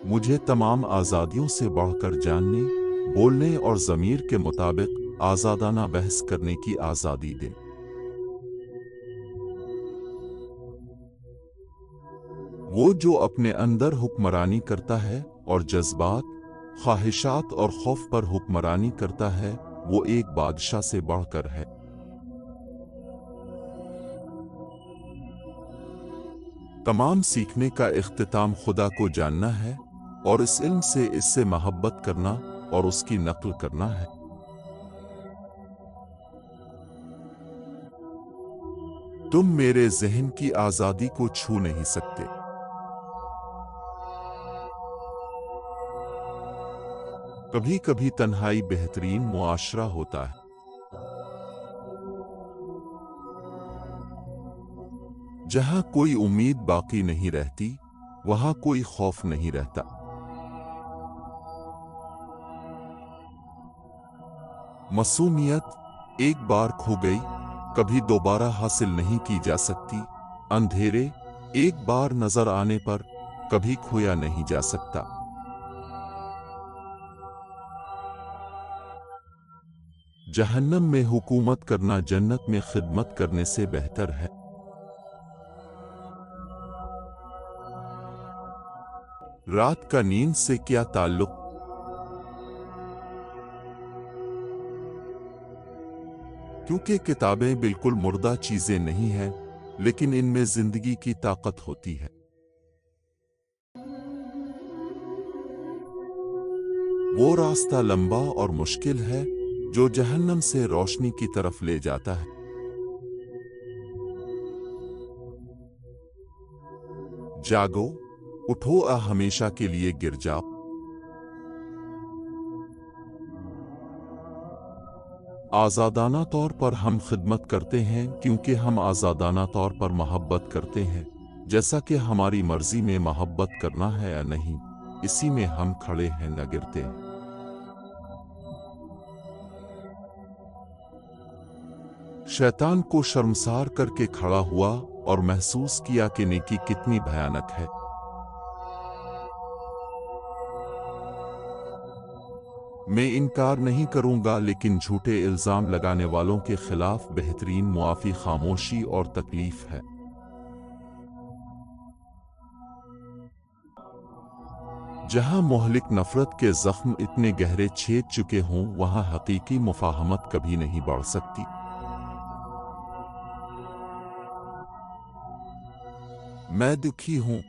मुझे तमाम आज़ादियों से बढ़कर जानने, बोलने और ज़मीर के मुताबिक आज़ादाना बहस करने की आज़ादी दे। वो जो अपने अंदर हुक्मरानी करता है और जज्बात, ख्वाहिशात और खौफ पर हुक्मरानी करता है, वो एक बादशाह से बढ़कर है। तमाम सीखने का इख्तिताम खुदा को जानना है और इस इल्म से इससे मोहब्बत करना और उसकी नक़ल करना है। तुम मेरे ज़हन की आज़ादी को छू नहीं सकते। कभी कभी तन्हाई बेहतरीन मुआशरा होता है। जहां कोई उम्मीद बाकी नहीं रहती, वहां कोई खौफ नहीं रहता। मासूमियत एक बार खो गई, कभी दोबारा हासिल नहीं की जा सकती। अंधेरे एक बार नजर आने पर कभी खोया नहीं जा सकता। जहन्नम में हुकूमत करना जन्नत में खिदमत करने से बेहतर है। रात का नींद से क्या ताल्लुक? क्योंकि किताबें बिल्कुल मुर्दा चीजें नहीं हैं, लेकिन इनमें जिंदगी की ताकत होती है। वो रास्ता लंबा और मुश्किल है जो जहन्नम से रोशनी की तरफ ले जाता है। जागो, उठो, हमेशा के लिए गिर जाओ। आज़ादाना तौर पर हम खिदमत करते हैं क्योंकि हम आज़ादाना तौर पर मोहब्बत करते हैं, जैसा कि हमारी मर्जी में मोहब्बत करना है या नहीं, इसी में हम खड़े हैं, न गिरते हैं। शैतान को शर्मसार करके खड़ा हुआ और महसूस किया कि नेकी कितनी भयानक है। मैं इनकार नहीं करूंगा, लेकिन झूठे इल्जाम लगाने वालों के खिलाफ बेहतरीन मुआफ़ी खामोशी और तकलीफ है। जहां मोहलिक नफरत के जख्म इतने गहरे छेद चुके हों, वहां हकीकी मुफाहमत कभी नहीं बढ़ सकती। मैं दुखी हूं।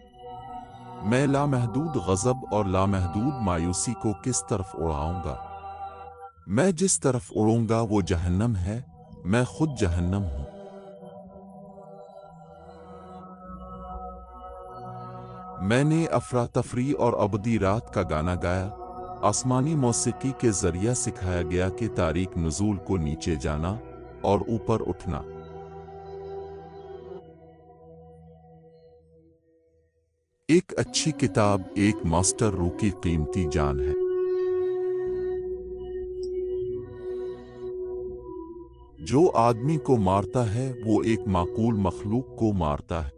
मैं लामहदूद गज़ब और लामहदूद मायूसी को किस तरफ उड़ाऊंगा? मैं जिस तरफ उड़ूंगा वो जहन्नम है। मैं खुद जहन्नम हूं। मैंने अफरा तफरी और अबदी रात का गाना गाया। आसमानी मौसीकी के जरिया सिखाया गया कि तारीक नुज़ूल को नीचे जाना और ऊपर उठना। एक अच्छी किताब एक मास्टर रू की कीमती जान है। जो आदमी को मारता है वो एक माकूल मखलूक को मारता है,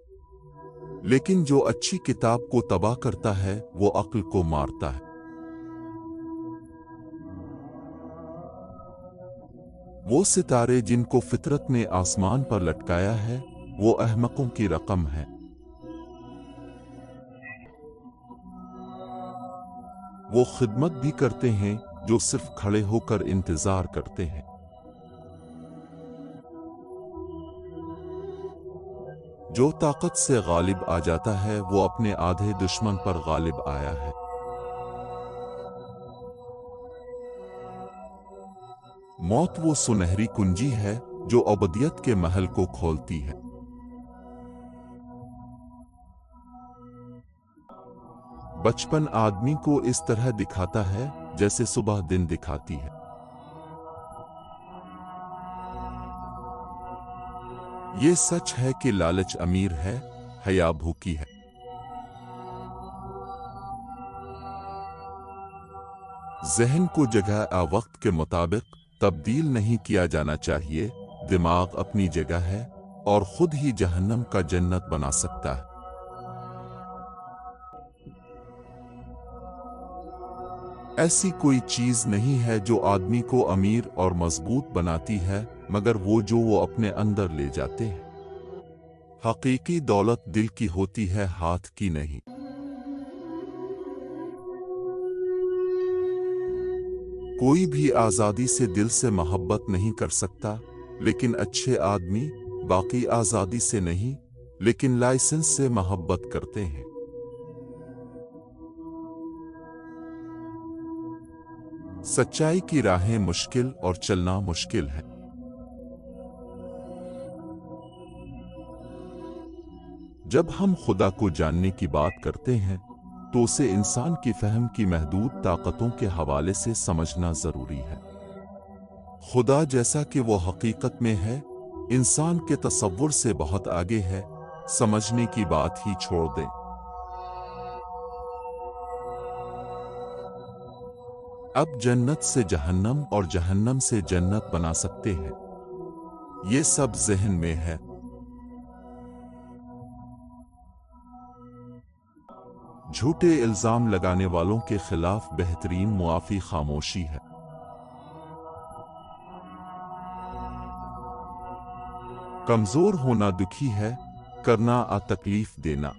लेकिन जो अच्छी किताब को तबाह करता है वो अक्ल को मारता है। वो सितारे जिनको फितरत ने आसमान पर लटकाया है, वो अहमकों की रकम है। वो खिदमत भी करते हैं जो सिर्फ खड़े होकर इंतजार करते हैं। जो ताकत से गालिब आ जाता है वो अपने आधे दुश्मन पर गालिब आया है। मौत वो सुनहरी कुंजी है जो अबदियत के महल को खोलती है। बचपन आदमी को इस तरह दिखाता है जैसे सुबह दिन दिखाती है। ये सच है कि लालच अमीर है, हया भूखी है। जहन को जगह वक्त के मुताबिक तब्दील नहीं किया जाना चाहिए। दिमाग अपनी जगह है और खुद ही जहन्नम का जन्नत बना सकता है। ऐसी कोई चीज नहीं है जो आदमी को अमीर और मजबूत बनाती है, मगर वो अपने अंदर ले जाते हैं। हकीकी दौलत दिल की होती है, हाथ की नहीं। कोई भी आजादी से दिल से मोहब्बत नहीं कर सकता, लेकिन अच्छे आदमी बाकी आजादी से नहीं, लेकिन लाइसेंस से मोहब्बत करते हैं। सच्चाई की राहें मुश्किल और चलना मुश्किल है। जब हम खुदा को जानने की बात करते हैं तो उसे इंसान की फहम की महदूद ताकतों के हवाले से समझना जरूरी है। खुदा जैसा कि वो हकीकत में है, इंसान के तसव्वुर से बहुत आगे है, समझने की बात ही छोड़ दें। अब जन्नत से जहन्नम और जहन्नम से जन्नत बना सकते हैं, ये सब ज़हन में है। झूठे इल्जाम लगाने वालों के खिलाफ बेहतरीन मुआफ़ी खामोशी है। कमजोर होना दुखी है, करना तकलीफ देना।